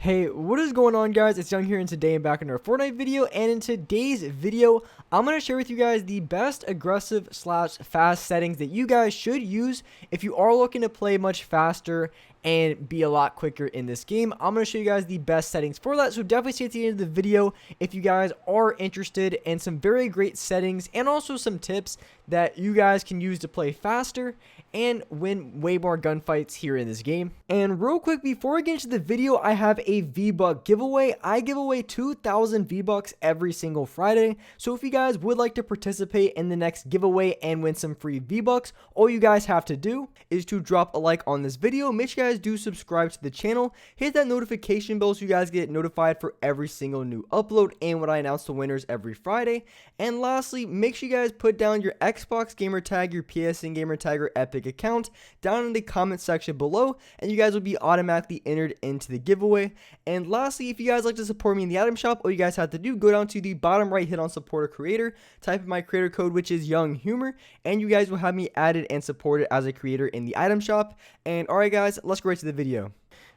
Hey, what is going on, guys? It's Young here, and today I'm back in our Fortnite video, and in today's video I'm going to share with you guys the best aggressive slash fast settings that you guys should use if you are looking to play much faster and be a lot quicker in this game. I'm going to show you guys the best settings for that, so definitely stay at the end of the video if you guys are interested in some very great settings and also some tips that you guys can use to play faster and win way more gunfights here in this game. And real quick, before I get into the video, I have a V-Buck giveaway. I give away 2,000 V-Bucks every single Friday, so if you guys would like to participate in the next giveaway and win some free V-Bucks, all you guys have to do is to drop a like on this video. Make sure you guys do subscribe to the channel, hit that notification bell so you guys get notified for every single new upload and when I announce the winners every Friday. And lastly, make sure you guys put down your Xbox gamer tag, your PSN gamer tag, or Epic account down in the comment section below, and you guys will be automatically entered into the giveaway. And lastly, if you guys like to support me in the item shop, all you guys have to do, go down to the bottom right, hit on support a creator, type in my creator code, which is Young Humor, and you guys will have me added and supported as a creator in the item shop. And alright guys, let's go right to the video.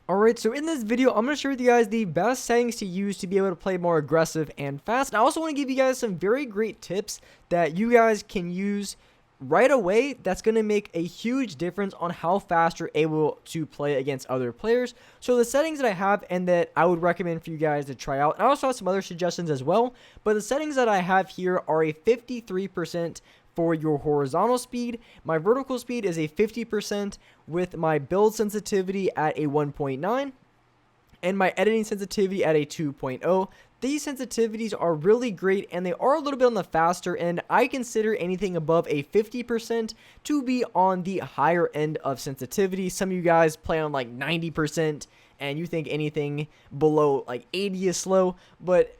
Alright, so in this video, I'm going to share with you guys the best settings to use to be able to play more aggressive and fast. And I also want to give you guys some very great tips that you guys can use right away that's going to make a huge difference on how fast you're able to play against other players. So the settings that I have and that I would recommend for you guys to try out, and I also have some other suggestions as well, but the settings that I have here are a 53% for your horizontal speed. My vertical speed is a 50% with my build sensitivity at a 1.9 and my editing sensitivity at a 2.0. These sensitivities are really great and they are a little bit on the faster end. I consider anything above a 50% to be on the higher end of sensitivity. Some of you guys play on like 90% and you think anything below like 80 is slow, but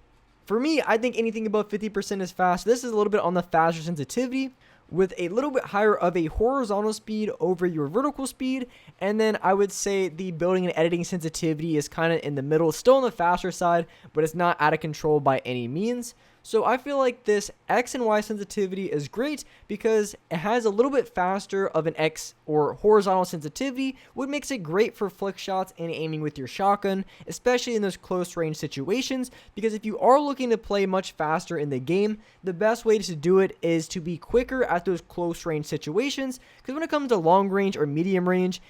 for me, I think anything above 50% is fast. This is a little bit on the faster sensitivity with a little bit higher of a horizontal speed over your vertical speed. And then I would say the building and editing sensitivity is kind of in the middle, still on the faster side, but it's not out of control by any means. So I feel like this X and Y sensitivity is great because it has a little bit faster of an X or horizontal sensitivity, which makes it great for flick shots and aiming with your shotgun, especially in those close range situations. Because if you are looking to play much faster in the game, the best way to do it is to be quicker at those close range situations. Because when it comes to long range or medium range,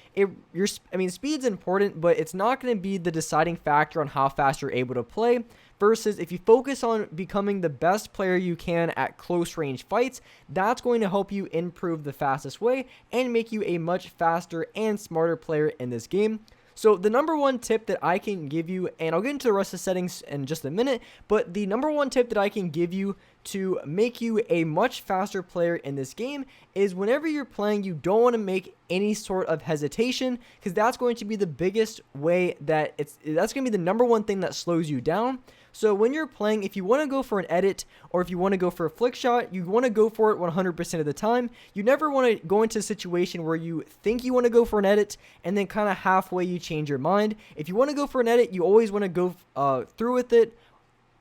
speed's important, but it's not going to be the deciding factor on how fast you're able to play. Versus if you focus on becoming the best player you can at close range fights, that's going to help you improve the fastest way and make you a much faster and smarter player in this game. So the number one tip that I can give you, and I'll get into the rest of the settings in just a minute, but the number one tip that I can give you to make you a much faster player in this game is whenever you're playing, you don't want to make any sort of hesitation, because that's going to be the biggest way that's going to be the number one thing that slows you down. So when you're playing, if you want to go for an edit or if you want to go for a flick shot, you want to go for it 100% of the time. You never want to go into a situation where you think you want to go for an edit and then kind of halfway you change your mind. If you want to go for an edit, you always want to go through with it.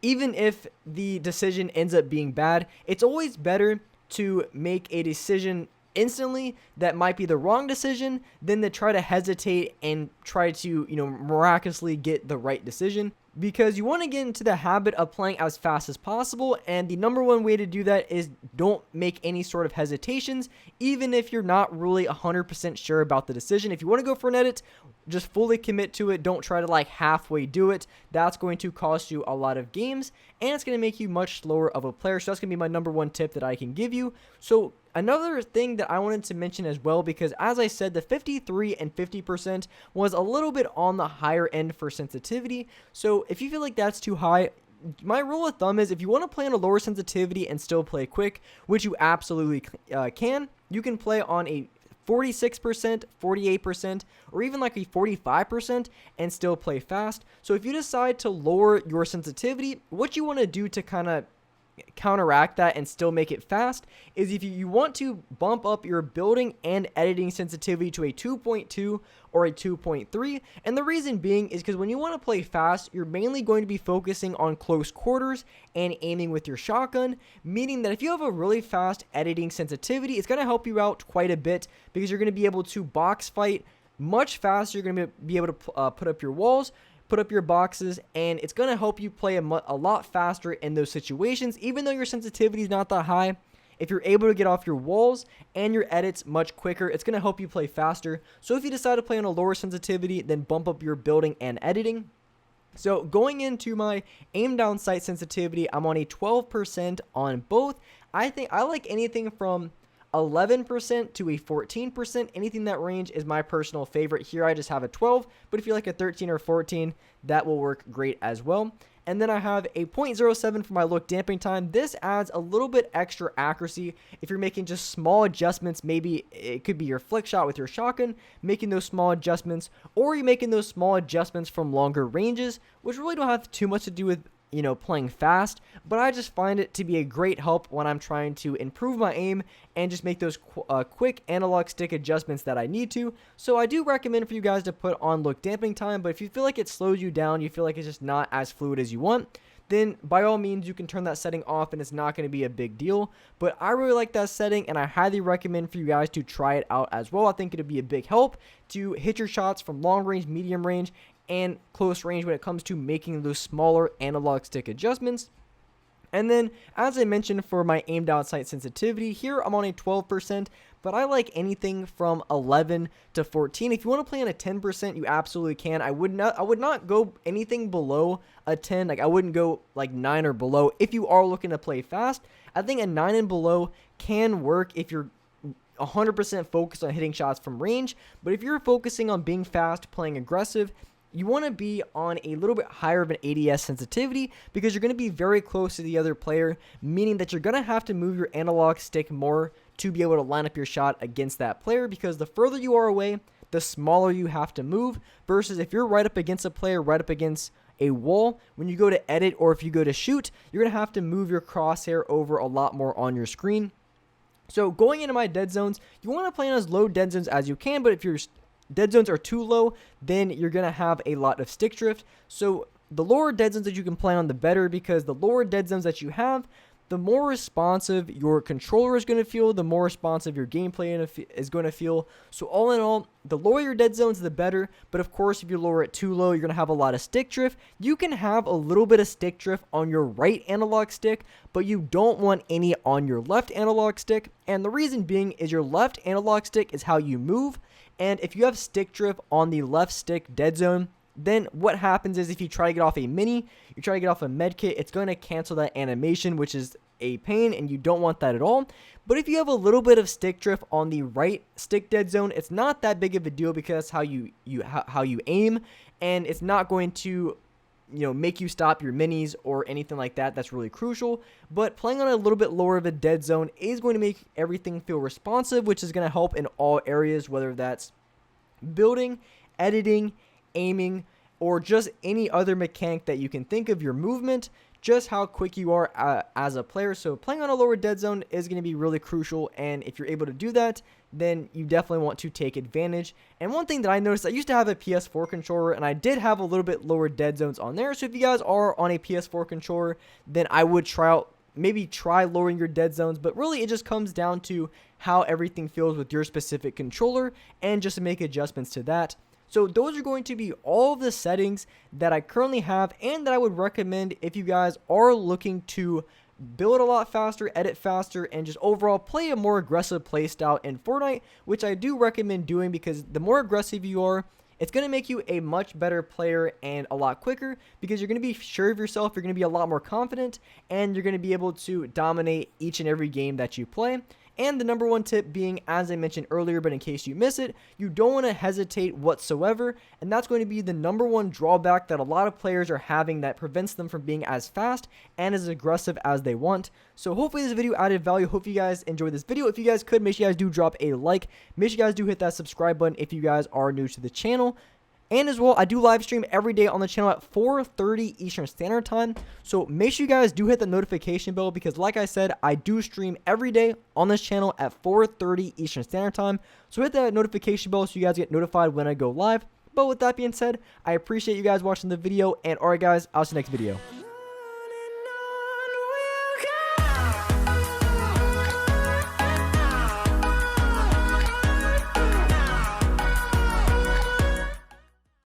Even if the decision ends up being bad, it's always better to make a decision instantly that might be the wrong decision than to try to hesitate and try to, miraculously get the right decision. Because you want to get into the habit of playing as fast as possible, and the number one way to do that is don't make any sort of hesitations, even if you're not really 100% sure about the decision. If you want to go for an edit, just fully commit to it. Don't try to like halfway do it. That's going to cost you a lot of games, and it's going to make you much slower of a player. So that's going to be my number one tip that I can give you. So another thing that I wanted to mention as well, because as I said, the 53 and 50% was a little bit on the higher end for sensitivity. So if you feel like that's too high, my rule of thumb is if you want to play on a lower sensitivity and still play quick, which you absolutely can, you can play on a 46%, 48%, or even like a 45% and still play fast. So if you decide to lower your sensitivity, what you want to do to kind of counteract that and still make it fast is if you want to bump up your building and editing sensitivity to a 2.2 or a 2.3. And the reason being is because when you want to play fast, you're mainly going to be focusing on close quarters and aiming with your shotgun, meaning that if you have a really fast editing sensitivity, it's going to help you out quite a bit because you're going to be able to box fight much faster. You're going to be able to put up your walls put up your boxes, and it's going to help you play a lot faster in those situations. Even though your sensitivity is not that high, if you're able to get off your walls and your edits much quicker, it's going to help you play faster. So if you decide to play on a lower sensitivity, then bump up your building and editing. So going into my aim down sight sensitivity, I'm on a 12% on both. I think I like anything from 11% to a 14%. Anything in that range is my personal favorite. Here I just have a 12, but if you like a 13 or 14, that will work great as well. And then I have a 0.07 for my look damping time. This adds a little bit extra accuracy if you're making just small adjustments. Maybe it could be your flick shot with your shotgun, making those small adjustments, or you're making those small adjustments from longer ranges, which really don't have too much to do with playing fast, but I just find it to be a great help when I'm trying to improve my aim and just make those quick analog stick adjustments that I need to. So I do recommend for you guys to put on look damping time, but if you feel like it slows you down, you feel like it's just not as fluid as you want, then by all means you can turn that setting off and it's not going to be a big deal. But I really like that setting and I highly recommend for you guys to try it out as well. I think it'll be a big help to hit your shots from long range, medium range, and close range when it comes to making those smaller analog stick adjustments. And then, as I mentioned, for my aim down sight sensitivity, here I'm on a 12%, but I like anything from 11 to 14. If you want to play on a 10%, you absolutely can. I would not go anything below a 10. Like I wouldn't go like 9 or below if you are looking to play fast. I think a 9 and below can work if you're 100% focused on hitting shots from range. But if you're focusing on being fast, playing aggressive, you want to be on a little bit higher of an ADS sensitivity because you're going to be very close to the other player, meaning that you're going to have to move your analog stick more to be able to line up your shot against that player, because the further you are away, the smaller you have to move, versus if you're right up against a player, right up against a wall, when you go to edit or if you go to shoot, you're going to have to move your crosshair over a lot more on your screen. So going into my dead zones, you want to play on as low dead zones as you can, but if your dead zones are too low, then you're going to have a lot of stick drift. So the lower dead zones that you can play on, the better, because the lower dead zones that you have, the more responsive your controller is going to feel, the more responsive your gameplay is going to feel. So all in all, the lower your dead zones, the better. But of course, if you lower it too low, you're going to have a lot of stick drift. You can have a little bit of stick drift on your right analog stick, but you don't want any on your left analog stick. And the reason being is your left analog stick is how you move. And if you have stick drift on the left stick dead zone, then what happens is if you try to get off a mini, you try to get off a med kit, it's going to cancel that animation, which is a pain, and you don't want that at all. But if you have a little bit of stick drift on the right stick dead zone, it's not that big of a deal because that's how you aim, and it's not going to make you stop your minis or anything like that. That's really crucial. But playing on a little bit lower of a dead zone is going to make everything feel responsive, which is going to help in all areas, whether that's building, editing, aiming, or just any other mechanic that you can think of, your movement, just how quick you are as a player. So playing on a lower dead zone is going to be really crucial, and if you're able to do that, then you definitely want to take advantage. And one thing that I noticed, I used to have a PS4 controller, and I did have a little bit lower dead zones on there. So if you guys are on a PS4 controller, then I would maybe try lowering your dead zones, but really it just comes down to how everything feels with your specific controller and just to make adjustments to that. So those are going to be all of the settings that I currently have and that I would recommend if you guys are looking to build a lot faster, edit faster, and just overall play a more aggressive play style in Fortnite, which I do recommend doing because the more aggressive you are, it's going to make you a much better player and a lot quicker because you're going to be sure of yourself, you're going to be a lot more confident, and you're going to be able to dominate each and every game that you play. And the number one tip being, as I mentioned earlier, but in case you miss it, you don't want to hesitate whatsoever. And that's going to be the number one drawback that a lot of players are having that prevents them from being as fast and as aggressive as they want. So hopefully this video added value. Hope you guys enjoyed this video. If you guys could, make sure you guys do drop a like. Make sure you guys do hit that subscribe button if you guys are new to the channel. And as well, I do live stream every day on the channel at 4:30 Eastern Standard Time. So make sure you guys do hit the notification bell because like I said, I do stream every day on this channel at 4:30 Eastern Standard Time. So hit that notification bell so you guys get notified when I go live. But with that being said, I appreciate you guys watching the video. And alright guys, I'll see you next video.